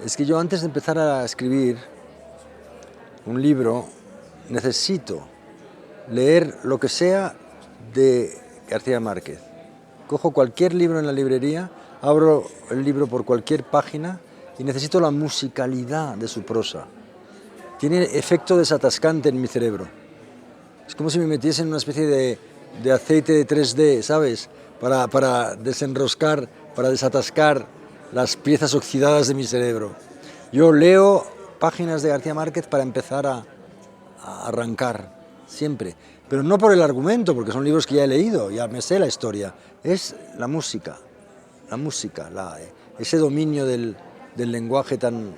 Es que yo antes de empezar a escribir un libro necesito leer lo que sea de García Márquez. Cojo cualquier libro en la librería, abro el libro por cualquier página y necesito la musicalidad de su prosa. Tiene efecto desatascante en mi cerebro. Es como si me metiese en una especie de aceite de 3D, ¿sabes? Para desenroscar, para desatascar las piezas oxidadas de mi cerebro. Yo leo páginas de García Márquez para empezar a arrancar, siempre. Pero no por el argumento, porque son libros que ya he leído, ya me sé la historia. Es la música, ese dominio del lenguaje tan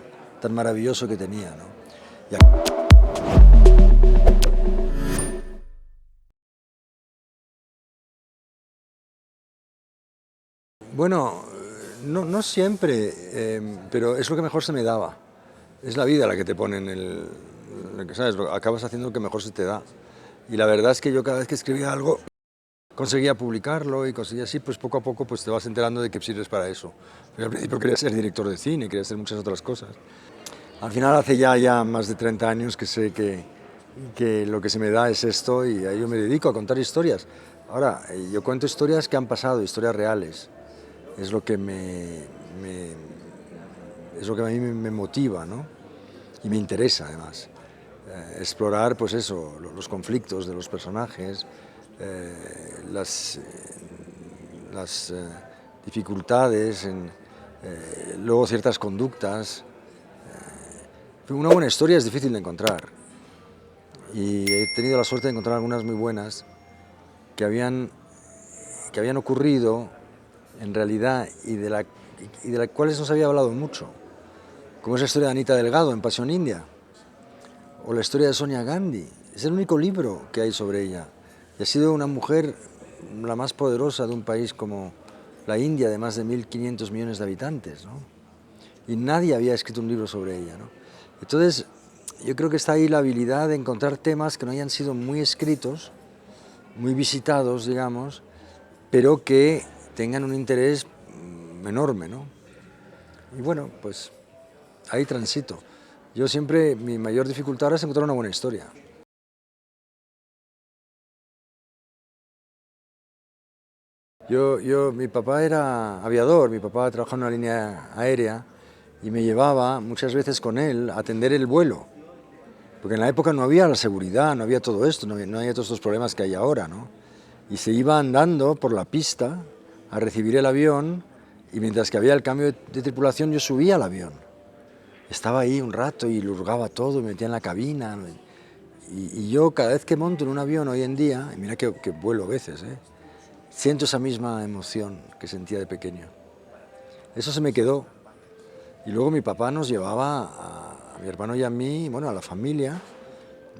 maravilloso que tenía, ¿no? Bueno, no siempre, pero es lo que mejor se me daba. Es la vida la que te pone en el... ¿Sabes? Acabas haciendo lo que mejor se te da. Y la verdad es que yo cada vez que escribía algo conseguía publicarlo y conseguía así, pues poco a poco pues te vas enterando de que sirves para eso. Yo al principio quería ser director de cine, quería hacer muchas otras cosas. Al final hace ya más de 30 años que sé que lo que se me da es esto y a ello me dedico, a contar historias. Ahora, yo cuento historias que han pasado, historias reales. Es lo que es lo que a mí me motiva, ¿no? Y me interesa además. Explorar pues eso, los conflictos de los personajes, las dificultades, luego ciertas conductas. Una buena historia es difícil de encontrar y he tenido la suerte de encontrar algunas muy buenas que habían ocurrido en realidad y de las cuales no se había hablado mucho, como es la historia de Anita Delgado en Pasión India, o la historia de Sonia Gandhi. Es el único libro que hay sobre ella. Y ha sido una mujer la más poderosa de un país como la India, de más de 1.500 millones de habitantes, ¿no? Y nadie había escrito un libro sobre ella, ¿no? Entonces, yo creo que está ahí la habilidad de encontrar temas que no hayan sido muy escritos, muy visitados, digamos, pero que tengan un interés enorme, ¿no? Y bueno, pues ahí transito. Yo siempre, mi mayor dificultad ahora es encontrar una buena historia. Mi papá era aviador, mi papá trabajaba en una línea aérea y me llevaba muchas veces con él a atender el vuelo. Porque en la época no había la seguridad, no había todo esto, no había todos estos problemas que hay ahora, ¿no? Y se iba andando por la pista a recibir el avión y mientras que había el cambio de tripulación yo subía al avión. Estaba ahí un rato y lo hurgaba todo, me metía en la cabina. Y yo cada vez que monto en un avión hoy en día, y mira que vuelo a veces, siento esa misma emoción que sentía de pequeño. Eso se me quedó. Y luego mi papá nos llevaba a mi hermano y a mí, bueno, a la familia.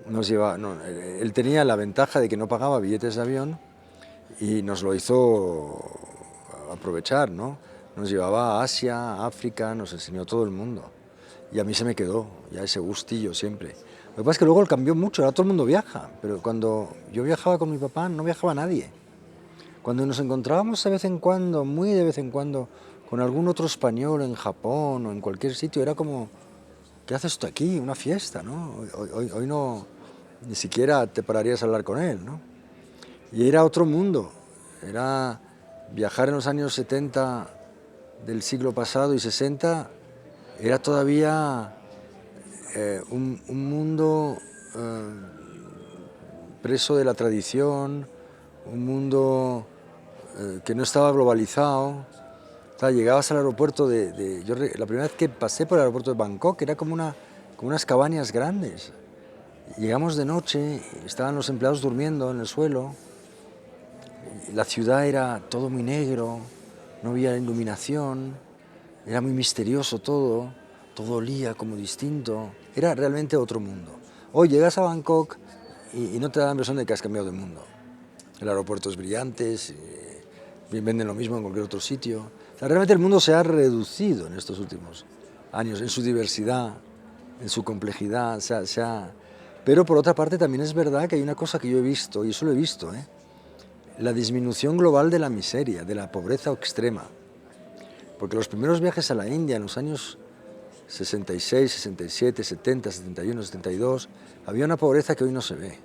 Él tenía la ventaja de que no pagaba billetes de avión y nos lo hizo aprovechar, ¿no? Nos llevaba a Asia, a África, nos enseñó todo el mundo. Y a mí se me quedó ya ese gustillo siempre. Lo que pasa es que luego cambió mucho, ahora todo el mundo viaja, pero cuando yo viajaba con mi papá no viajaba nadie. Cuando nos encontrábamos de vez en cuando, muy de vez en cuando, con algún otro español en Japón o en cualquier sitio, era como, ¿qué haces tú aquí? Una fiesta, ¿no? Hoy no, ni siquiera te pararías a hablar con él, ¿no? Y era otro mundo, era viajar en los años 70 del siglo pasado y 60, era todavía un mundo preso de la tradición, un mundo que no estaba globalizado. O sea, llegabas al aeropuerto la primera vez que pasé por el aeropuerto de Bangkok era como unas cabañas grandes. Llegamos de noche, estaban los empleados durmiendo en el suelo, la ciudad era todo muy negro, no había iluminación, era muy misterioso todo olía como distinto, era realmente otro mundo. Hoy llegas a Bangkok y no te da la impresión de que has cambiado de mundo. El aeropuerto es brillante, venden lo mismo en cualquier otro sitio. O sea, realmente el mundo se ha reducido en estos últimos años, en su diversidad, en su complejidad. Pero por otra parte también es verdad que hay una cosa que yo he visto, y eso lo he visto, la disminución global de la miseria, de la pobreza extrema. Porque los primeros viajes a la India en los años 66, 67, 70, 71, 72, había una pobreza que hoy no se ve.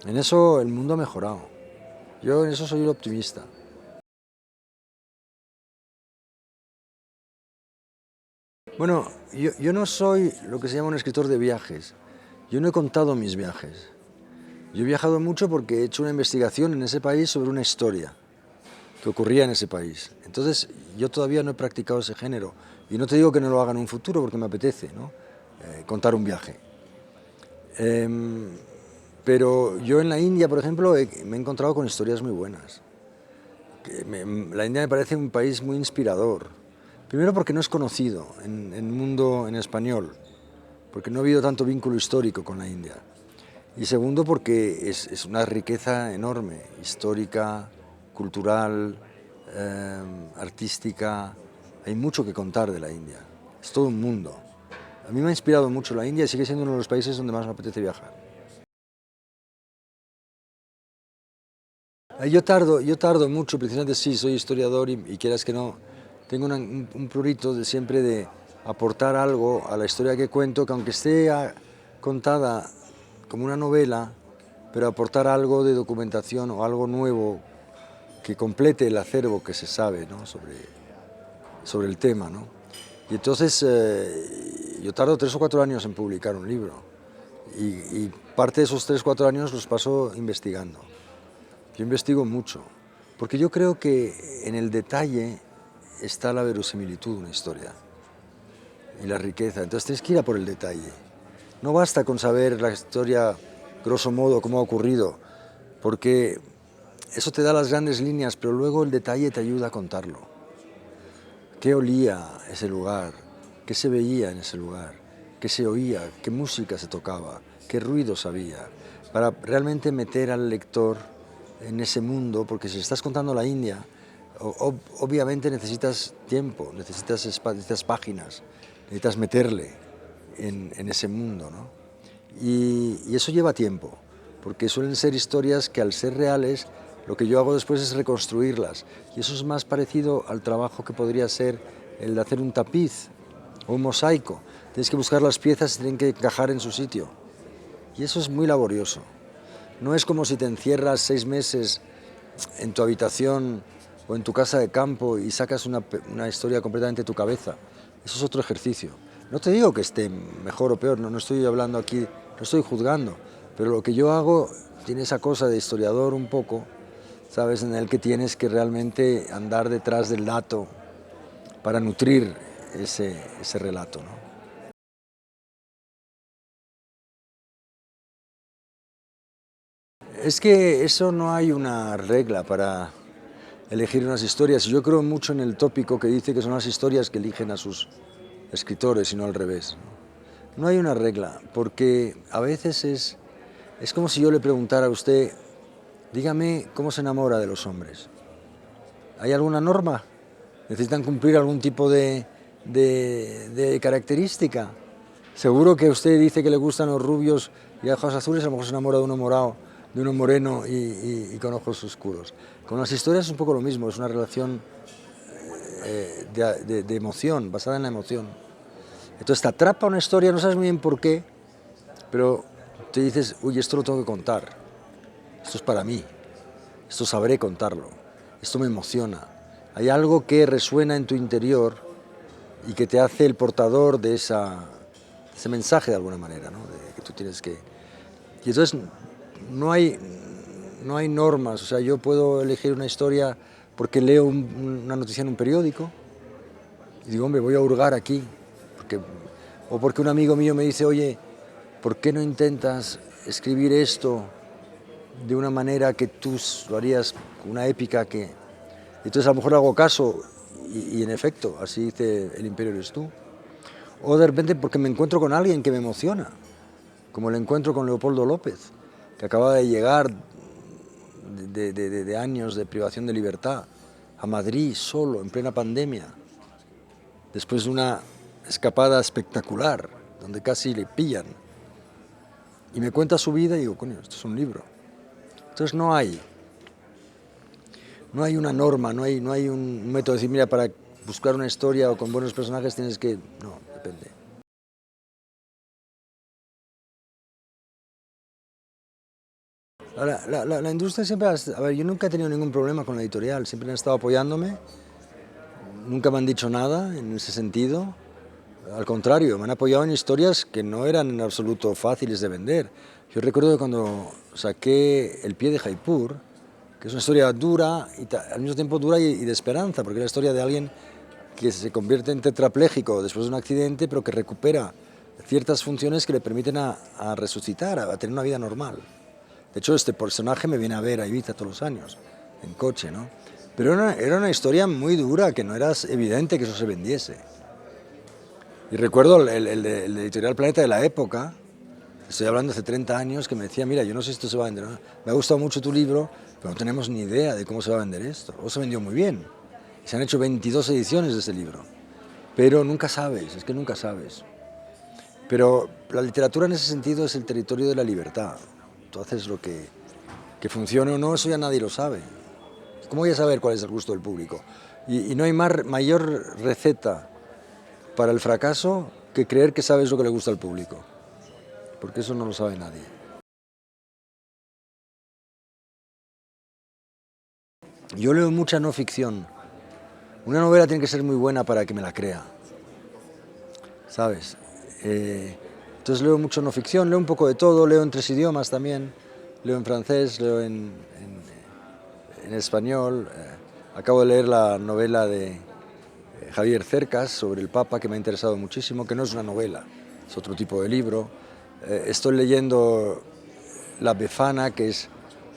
En eso el mundo ha mejorado. Yo en eso soy optimista. Bueno, yo no soy lo que se llama un escritor de viajes. Yo no he contado mis viajes. Yo he viajado mucho porque he hecho una investigación en ese país sobre una historia que ocurría en ese país. Entonces, yo todavía no he practicado ese género. Y no te digo que no lo haga en un futuro porque me apetece, ¿no? Contar un viaje. Pero yo en la India, por ejemplo, me he encontrado con historias muy buenas. La India me parece un país muy inspirador. Primero porque no es conocido en el mundo en español, porque no ha habido tanto vínculo histórico con la India. Y segundo porque es una riqueza enorme, histórica, cultural, artística. Hay mucho que contar de la India. Es todo un mundo. A mí me ha inspirado mucho la India y sigue siendo uno de los países donde más me apetece viajar. Yo tardo mucho, precisamente sí, soy historiador y quieras que no, tengo un prurito de siempre de aportar algo a la historia que cuento, que aunque esté contada como una novela, pero aportar algo de documentación o algo nuevo que complete el acervo que se sabe, ¿no? sobre el tema, ¿no? Y entonces yo tardo 3 o 4 años en publicar un libro y parte de esos 3 o 4 años los paso investigando. Yo investigo mucho, porque yo creo que en el detalle está la verosimilitud de una historia y la riqueza. Entonces tienes que ir a por el detalle. No basta con saber la historia, grosso modo, cómo ha ocurrido, porque eso te da las grandes líneas, pero luego el detalle te ayuda a contarlo. ¿Qué olía ese lugar? ¿Qué se veía en ese lugar? ¿Qué se oía? ¿Qué música se tocaba? ¿Qué ruidos había? Para realmente meter al lector en ese mundo, porque si estás contando la India, obviamente necesitas tiempo, necesitas páginas, necesitas meterle en ese mundo, ¿no? Y eso lleva tiempo, porque suelen ser historias que al ser reales, lo que yo hago después es reconstruirlas. Y eso es más parecido al trabajo que podría ser el de hacer un tapiz o un mosaico. Tienes que buscar las piezas y tienen que encajar en su sitio. Y eso es muy laborioso. No es como si te encierras 6 meses en tu habitación o en tu casa de campo y sacas una historia completamente de tu cabeza. Eso es otro ejercicio. No te digo que esté mejor o peor, no estoy hablando aquí, no estoy juzgando, pero lo que yo hago tiene esa cosa de historiador un poco, ¿sabes? En el que tienes que realmente andar detrás del dato para nutrir ese relato, ¿no? Es que eso no hay una regla para elegir unas historias. Yo creo mucho en el tópico que dice que son las historias que eligen a sus escritores y no al revés. No hay una regla, porque a veces es como si yo le preguntara a usted, dígame cómo se enamora de los hombres. ¿Hay alguna norma? ¿Necesitan cumplir algún tipo de característica? Seguro que usted dice que le gustan los rubios y ojos azules, a lo mejor se enamora de uno morado, de uno moreno y con ojos oscuros. Con las historias es un poco lo mismo, es una relación de emoción, basada en la emoción. Entonces te atrapa una historia, no sabes muy bien por qué, pero te dices, uy, esto lo tengo que contar, esto es para mí, esto sabré contarlo, esto me emociona. Hay algo que resuena en tu interior y que te hace el portador de ese mensaje de alguna manera, ¿no? De que tú tienes que... Y entonces no hay normas, o sea, yo puedo elegir una historia porque leo una noticia en un periódico y digo, hombre, voy a hurgar aquí, o porque un amigo mío me dice, oye, ¿por qué no intentas escribir esto de una manera que tú lo harías, una épica que... Entonces a lo mejor hago caso y en efecto, así dice El imperio eres tú. O de repente porque me encuentro con alguien que me emociona, como el encuentro con Leopoldo López, que acaba de llegar de años de privación de libertad a Madrid solo, en plena pandemia, después de una escapada espectacular, donde casi le pillan. Y me cuenta su vida y digo, coño, esto es un libro. Entonces no hay una norma, no hay un método de decir, mira, para buscar una historia o con buenos personajes tienes que... No. depende. Ahora, la industria siempre, a ver, yo nunca he tenido ningún problema con la editorial, siempre han estado apoyándome, nunca me han dicho nada en ese sentido. Al contrario, me han apoyado en historias que no eran en absoluto fáciles de vender. Yo recuerdo que cuando saqué El pie de Jaipur, que es una historia dura y al mismo tiempo dura y de esperanza, porque es la historia de alguien que se convierte en tetrapléjico después de un accidente, pero que recupera ciertas funciones que le permiten a resucitar, a tener una vida normal. De hecho, este personaje me viene a ver a Ibiza todos los años, en coche, ¿no? Pero era una historia muy dura, que no era evidente que eso se vendiese. Y recuerdo el editorial Planeta de la época, estoy hablando hace 30 años, que me decía, mira, yo no sé si esto se va a vender, ¿no? Me ha gustado mucho tu libro, pero no tenemos ni idea de cómo se va a vender esto. O se vendió muy bien. Se han hecho 22 ediciones de ese libro. Pero nunca sabes, es que nunca sabes. Pero la literatura en ese sentido es el territorio de la libertad. Tú haces lo que funcione o no, eso ya nadie lo sabe. ¿Cómo voy a saber cuál es el gusto del público? Y no hay mayor receta para el fracaso que creer que sabes lo que le gusta al público, porque eso no lo sabe nadie. Yo leo mucha no ficción. Una novela tiene que ser muy buena para que me la crea, ¿sabes? Entonces leo mucho no ficción, leo un poco de todo, leo en 3 idiomas también, leo en francés, leo en español. Acabo de leer la novela de Javier Cercas sobre el Papa, que me ha interesado muchísimo, que no es una novela, es otro tipo de libro. Estoy leyendo La Befana, que es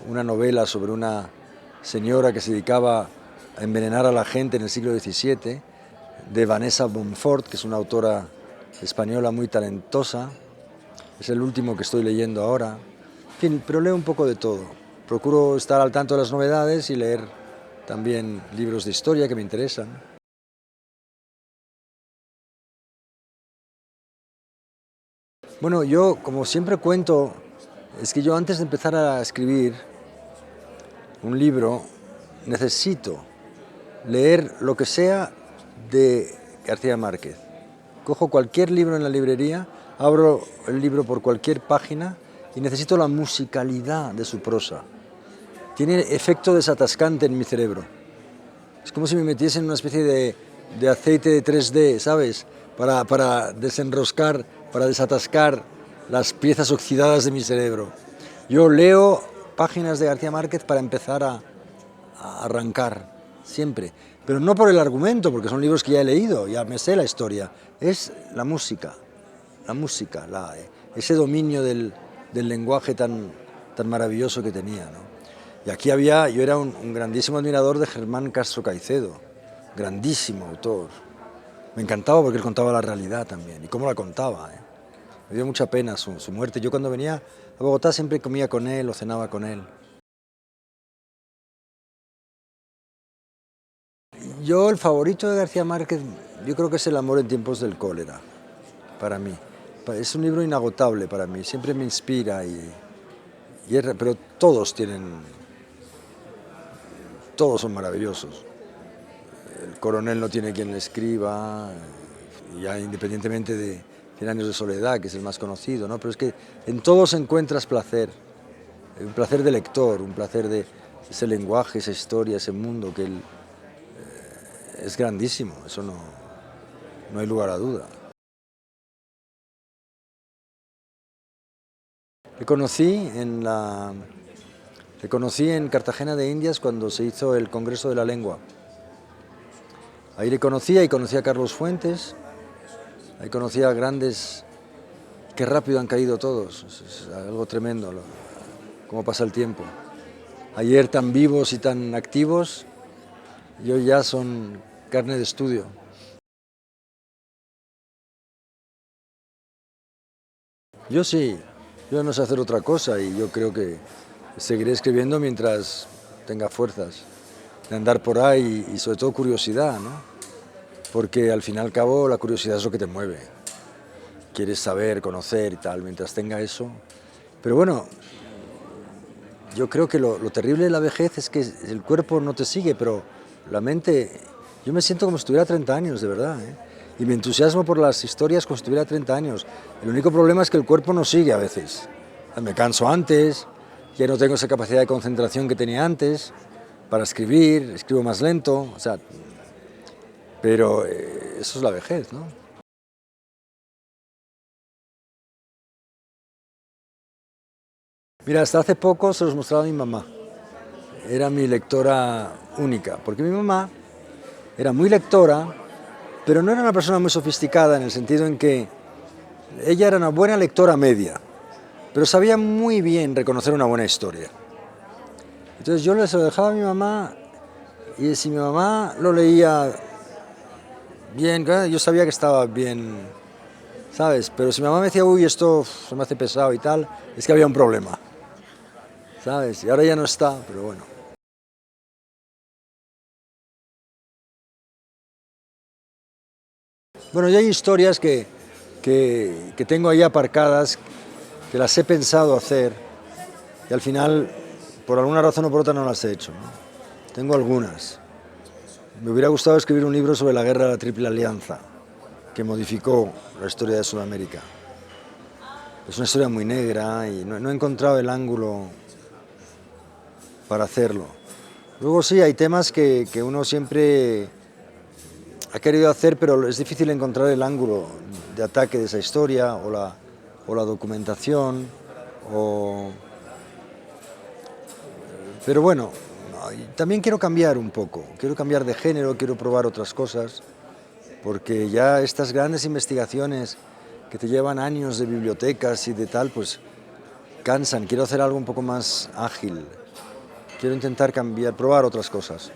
una novela sobre una señora que se dedicaba a envenenar a la gente en el siglo XVII, de Vanessa Bonfort, que es una autora española muy talentosa. Es el último que estoy leyendo ahora. En fin, pero leo un poco de todo. Procuro estar al tanto de las novedades y leer también libros de historia que me interesan. Bueno, yo, como siempre cuento, es que yo antes de empezar a escribir un libro necesito leer lo que sea de García Márquez. Cojo cualquier libro en la librería, abro el libro por cualquier página y necesito la musicalidad de su prosa. Tiene efecto desatascante en mi cerebro. Es como si me metiese en una especie de aceite de 3D, ¿sabes? Para desenroscar, para desatascar las piezas oxidadas de mi cerebro. Yo leo páginas de García Márquez para empezar a arrancar, siempre. Pero no por el argumento, porque son libros que ya he leído, ya me sé la historia. Es la música, ese dominio del lenguaje tan maravilloso que tenía, ¿no? Y aquí yo era un grandísimo admirador de Germán Castro Caicedo, grandísimo autor. Me encantaba porque él contaba la realidad también, y cómo la contaba, ¿eh? Me dio mucha pena su muerte. Yo cuando venía a Bogotá siempre comía con él o cenaba con él. Yo, el favorito de García Márquez, yo creo que es El amor en tiempos del cólera, para mí. Es un libro inagotable para mí, siempre me inspira, pero todos son maravillosos. El coronel no tiene quien le escriba, ya independientemente de 100 años de soledad, que es el más conocido, ¿no? Pero es que en todos encuentras placer, un placer de lector, un placer de ese lenguaje, esa historia, ese mundo que es grandísimo, eso no hay lugar a duda. Le conocí en Cartagena de Indias cuando se hizo el Congreso de la Lengua. Ahí le conocía y conocí a Carlos Fuentes, ahí conocía a grandes. Qué rápido han caído todos, es algo tremendo cómo pasa el tiempo. Ayer tan vivos y tan activos, y hoy ya son carne de estudio. Yo sí, yo no sé hacer otra cosa y yo creo que seguiré escribiendo mientras tenga fuerzas de andar por ahí y sobre todo curiosidad, ¿no? Porque al fin y al cabo la curiosidad es lo que te mueve. Quieres saber, conocer y tal, mientras tenga eso. Pero bueno, yo creo que lo terrible de la vejez es que el cuerpo no te sigue, pero la mente, yo me siento como si tuviera 30 años, de verdad, ¿eh? y me entusiasmo por las historias como si tuviera 30 años. El único problema es que el cuerpo no sigue a veces. Me canso antes, ya no tengo esa capacidad de concentración que tenía antes para escribir, escribo más lento, o sea, pero eso es la vejez, ¿no? Mira, hasta hace poco se los mostraba a mi mamá. Era mi lectora única, porque mi mamá era muy lectora, pero no era una persona muy sofisticada en el sentido en que ella era una buena lectora media, pero sabía muy bien reconocer una buena historia. Entonces yo se lo dejaba a mi mamá y si mi mamá lo leía bien, yo sabía que estaba bien, ¿sabes? Pero si mi mamá me decía, uy, esto se me hace pesado y tal, es que había un problema, ¿sabes? Y ahora ya no está, pero bueno. Bueno, ya hay historias que tengo ahí aparcadas, que las he pensado hacer y al final, por alguna razón o por otra, no las he hecho, ¿no? Tengo algunas. Me hubiera gustado escribir un libro sobre la guerra de la Triple Alianza, que modificó la historia de Sudamérica. Es una historia muy negra y no he encontrado el ángulo para hacerlo. Luego sí, hay temas que uno siempre ha querido hacer, pero es difícil encontrar el ángulo de ataque de esa historia o la documentación. Pero bueno, también quiero cambiar un poco, quiero cambiar de género, quiero probar otras cosas, porque ya estas grandes investigaciones que te llevan años de bibliotecas y de tal, pues cansan. Quiero hacer algo un poco más ágil, quiero intentar cambiar, probar otras cosas.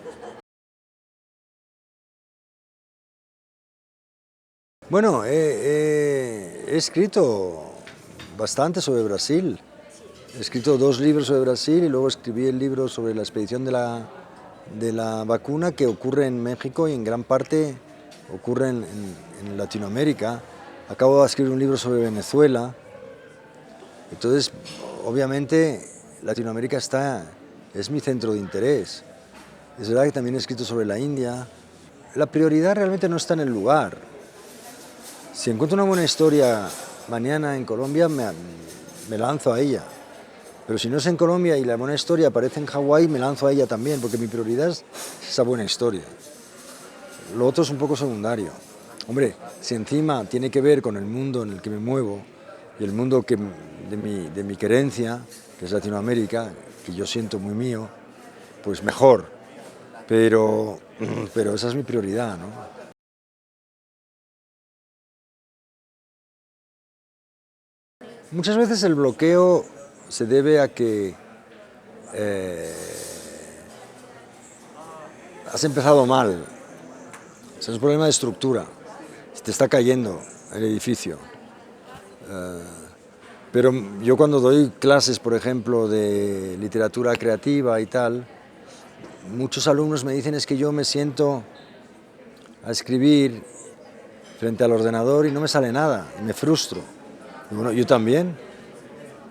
Bueno, he escrito bastante sobre Brasil. He escrito 2 libros sobre Brasil y luego escribí el libro sobre la expedición de la vacuna que ocurre en México y en gran parte ocurre en Latinoamérica. Acabo de escribir un libro sobre Venezuela. Entonces, obviamente, Latinoamérica es mi centro de interés. Es verdad que también he escrito sobre la India. La prioridad realmente no está en el lugar. Si encuentro una buena historia mañana en Colombia, me lanzo a ella. Pero si no es en Colombia y la buena historia aparece en Hawái, me lanzo a ella también, porque mi prioridad es esa buena historia. Lo otro es un poco secundario. Hombre, si encima tiene que ver con el mundo en el que me muevo y el mundo de mi querencia, que es Latinoamérica, que yo siento muy mío, pues mejor. Pero esa es mi prioridad, ¿no? Muchas veces el bloqueo se debe a que has empezado mal. Es un problema de estructura. Se te está cayendo el edificio. Pero yo cuando doy clases, por ejemplo, de literatura creativa y tal, muchos alumnos me dicen es que yo me siento a escribir frente al ordenador y no me sale nada, y me frustro. Y bueno, yo también.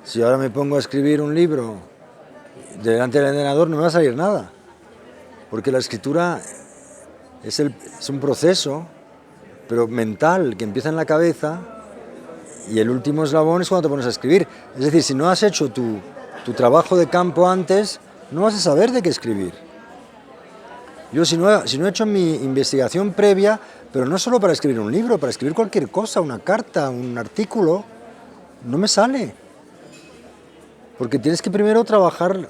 Si ahora me pongo a escribir un libro delante del ordenador no me va a salir nada, porque la escritura es un proceso, pero mental, que empieza en la cabeza y el último eslabón es cuando te pones a escribir. Es decir, si no has hecho tu trabajo de campo antes, no vas a saber de qué escribir. Yo si no he hecho mi investigación previa, pero no solo para escribir un libro, para escribir cualquier cosa, una carta, un artículo, no me sale. Porque tienes que primero trabajar,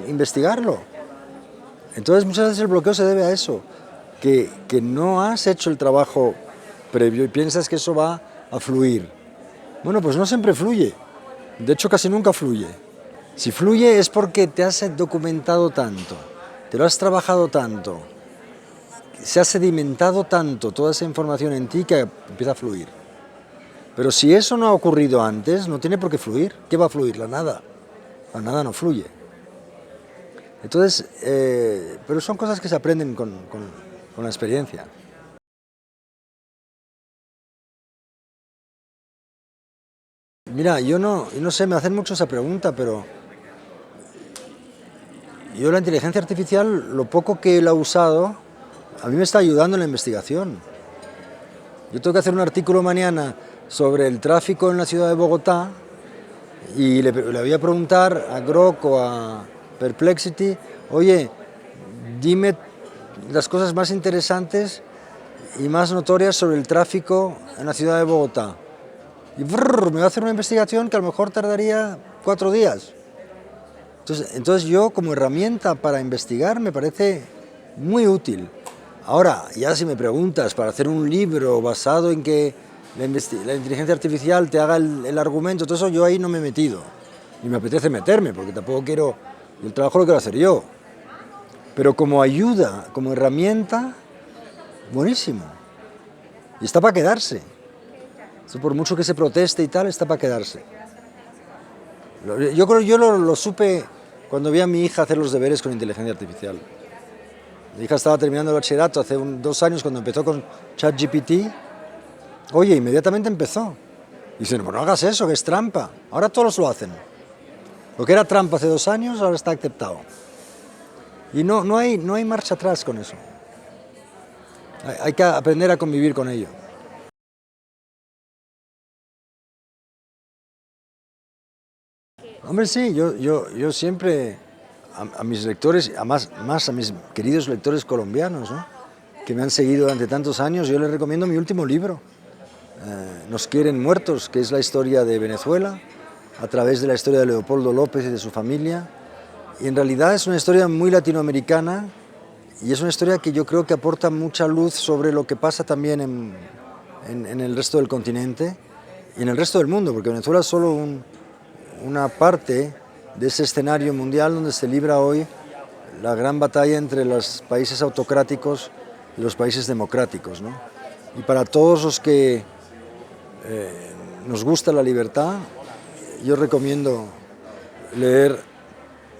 investigarlo. Entonces muchas veces el bloqueo se debe a eso, que no has hecho el trabajo previo y piensas que eso va a fluir. Bueno, pues no siempre fluye, de hecho casi nunca fluye. Si fluye es porque te has documentado tanto, te lo has trabajado tanto, se ha sedimentado tanto toda esa información en ti que empieza a fluir. Pero si eso no ha ocurrido antes, no tiene por qué fluir. ¿Qué va a fluir? La nada. La nada no fluye. Entonces, pero son cosas que se aprenden con la experiencia. Mira, yo no sé, me hacen mucho esa pregunta, pero yo la inteligencia artificial, lo poco que la he usado, a mí me está ayudando en la investigación. Yo tengo que hacer un artículo mañana sobre el tráfico en la ciudad de Bogotá y le voy a preguntar a Grok o a Perplexity, oye, dime las cosas más interesantes y más notorias sobre el tráfico en la ciudad de Bogotá. Y me va a hacer una investigación que a lo mejor tardaría 4 días. Entonces yo como herramienta para investigar me parece muy útil. Ahora, ya si me preguntas para hacer un libro basado en que la inteligencia artificial te haga el argumento, todo eso yo ahí no me he metido. Ni me apetece meterme, porque tampoco quiero, el trabajo lo quiero hacer yo. Pero como ayuda, como herramienta, buenísimo. Y está para quedarse. Eso por mucho que se proteste y tal, está para quedarse. Yo creo que yo lo supe cuando vi a mi hija hacer los deberes con inteligencia artificial. Mi hija estaba terminando el bachillerato hace 2 años cuando empezó con ChatGPT. Oye, inmediatamente empezó. Y dicen, pues no hagas eso, que es trampa. Ahora todos lo hacen. Lo que era trampa hace 2 años ahora está aceptado. Y no hay marcha atrás con eso. Hay que aprender a convivir con ello. Hombre, sí, yo siempre a mis lectores, más a mis queridos lectores colombianos, ¿no?, que me han seguido durante tantos años, yo les recomiendo mi último libro, Nos quieren muertos, que es la historia de Venezuela, a través de la historia de Leopoldo López y de su familia. Y en realidad es una historia muy latinoamericana y es una historia que yo creo que aporta mucha luz sobre lo que pasa también en el resto del continente y en el resto del mundo, porque Venezuela es solo una parte de ese escenario mundial donde se libra hoy la gran batalla entre los países autocráticos y los países democráticos, ¿no? Y para todos los que nos gusta la libertad, yo recomiendo leer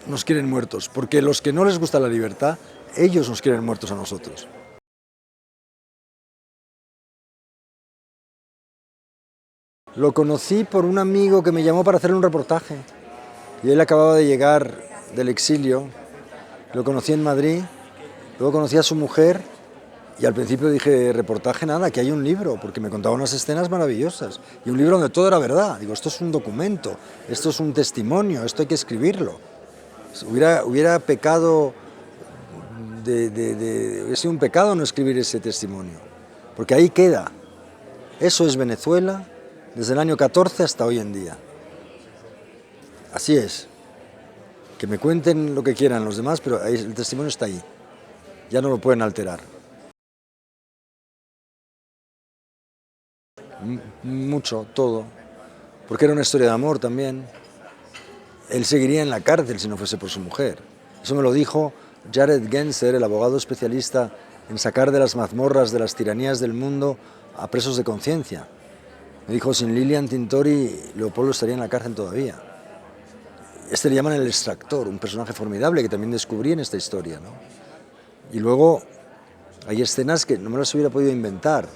Nos quieren muertos, porque los que no les gusta la libertad, ellos nos quieren muertos a nosotros. Lo conocí por un amigo que me llamó para hacerle un reportaje y él acababa de llegar del exilio. Lo conocí en Madrid, luego conocí a su mujer y al principio dije, reportaje nada, que hay un libro, porque me contaba unas escenas maravillosas y un libro donde todo era verdad. Digo, esto es un documento, esto es un testimonio, esto hay que escribirlo. Hubiera pecado, hubiera sido un pecado no escribir ese testimonio, porque ahí queda. Eso es Venezuela desde el año 14 hasta hoy en día. Así es. Que me cuenten lo que quieran los demás, pero el testimonio está ahí. Ya no lo pueden alterar. Mucho, todo. Porque era una historia de amor también. Él seguiría en la cárcel si no fuese por su mujer. Eso me lo dijo Jared Genser, el abogado especialista en sacar de las mazmorras de las tiranías del mundo a presos de conciencia. Me dijo, sin Lilian Tintori, Leopoldo estaría en la cárcel todavía. Este le llaman el extractor, un personaje formidable que también descubrí en esta historia, ¿no? Y luego hay escenas que no me las hubiera podido inventar,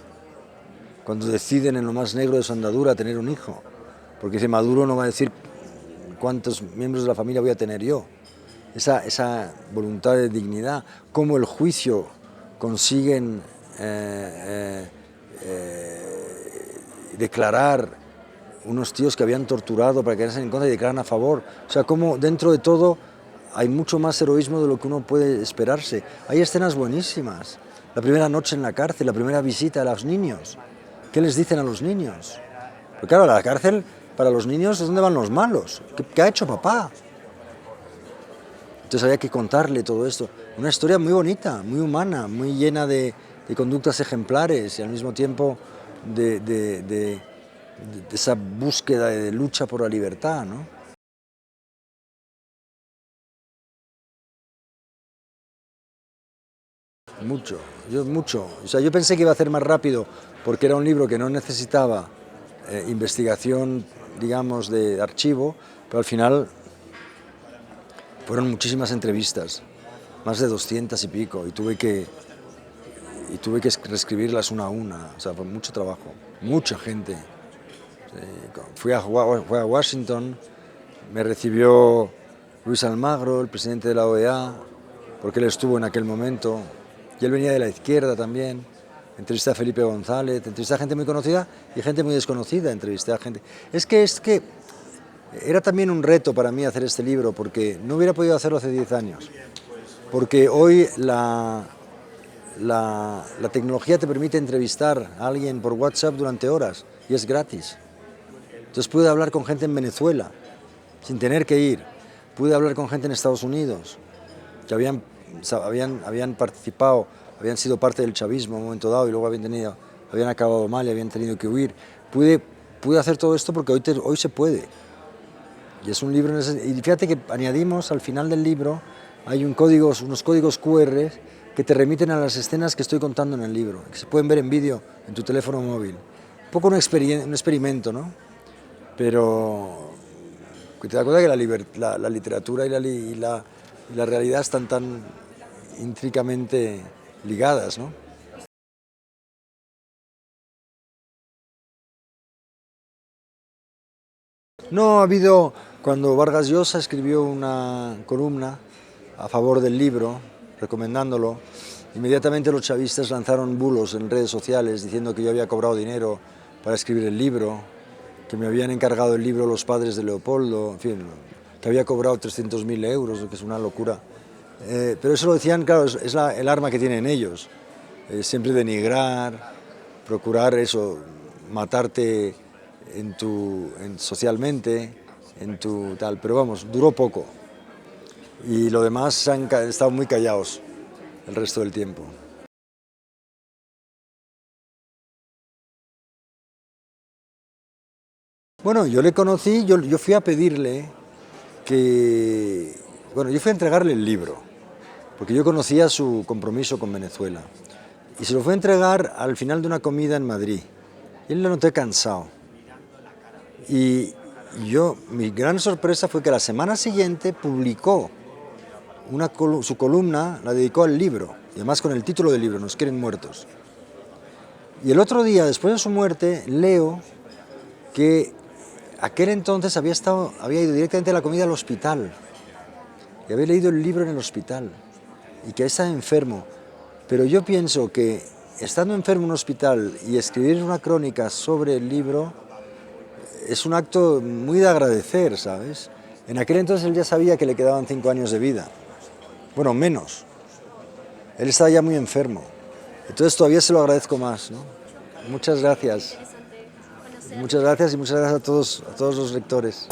cuando deciden en lo más negro de su andadura tener un hijo, porque dice, Maduro no va a decir cuántos miembros de la familia voy a tener yo. Esa voluntad de dignidad, cómo el juicio consiguen declarar unos tíos que habían torturado para que quedarse en contra y declaran a favor. O sea, cómo dentro de todo hay mucho más heroísmo de lo que uno puede esperarse. Hay escenas buenísimas. La primera noche en la cárcel, la primera visita a los niños. ¿Qué les dicen a los niños? Porque claro, la cárcel para los niños es donde van los malos. ¿Qué ha hecho papá? Entonces había que contarle todo esto. Una historia muy bonita, muy humana, muy llena de conductas ejemplares y al mismo tiempo de esa búsqueda de lucha por la libertad, ¿no? Mucho. O sea, yo pensé que iba a hacer más rápido porque era un libro que no necesitaba investigación, digamos, de archivo, pero al final fueron muchísimas entrevistas, más de 200 y pico, y tuve que reescribirlas una a una, o sea, fue mucho trabajo, mucha gente. Fui a Washington, me recibió Luis Almagro, el presidente de la OEA, porque él estuvo en aquel momento, y él venía de la izquierda también, Entrevisté a Felipe González, entrevisté a gente muy conocida y gente muy desconocida, entrevisté a gente... Es que era también un reto para mí hacer este libro, porque no hubiera podido hacerlo hace 10 años. Porque hoy la tecnología te permite entrevistar a alguien por WhatsApp durante horas y es gratis. Entonces pude hablar con gente en Venezuela sin tener que ir. Pude hablar con gente en Estados Unidos que habían participado, habían sido parte del chavismo en un momento dado y luego habían acabado mal y habían tenido que huir. Pude hacer todo esto porque hoy se puede. Y es un libro, y fíjate que añadimos al final del libro, hay unos códigos QR que te remiten a las escenas que estoy contando en el libro, que se pueden ver en vídeo en tu teléfono móvil. Un poco un experimento, ¿no? Pero que te das cuenta que la literatura y la realidad están tan intrínsecamente ligadas, ¿no? No ha habido, cuando Vargas Llosa escribió una columna a favor del libro, recomendándolo, inmediatamente los chavistas lanzaron bulos en redes sociales diciendo que yo había cobrado dinero para escribir el libro, que me habían encargado el libro los padres de Leopoldo, en fin, que había cobrado 300.000 euros, que es una locura. Pero eso lo decían, claro, es el arma que tienen ellos, siempre denigrar, procurar eso, matarte socialmente, tal, pero vamos, duró poco y lo demás han estado muy callados el resto del tiempo. Bueno, yo le conocí, yo fui a pedirle yo fui a entregarle el libro, porque yo conocía su compromiso con Venezuela, y se lo fui a entregar al final de una comida en Madrid, y él lo noté cansado. Y mi gran sorpresa fue que la semana siguiente publicó su columna, la dedicó al libro, y además con el título del libro, Nos quieren muertos. Y el otro día, después de su muerte, leo que aquel entonces había ido directamente a la comida al hospital, y había leído el libro en el hospital, y que estaba enfermo. Pero yo pienso que, estando enfermo en un hospital y escribir una crónica sobre el libro, es un acto muy de agradecer, ¿sabes? En aquel entonces él ya sabía que le quedaban 5 años de vida. Bueno, menos. Él estaba ya muy enfermo. Entonces todavía se lo agradezco más, ¿no? Muchas gracias. Muchas gracias y muchas gracias a todos los lectores.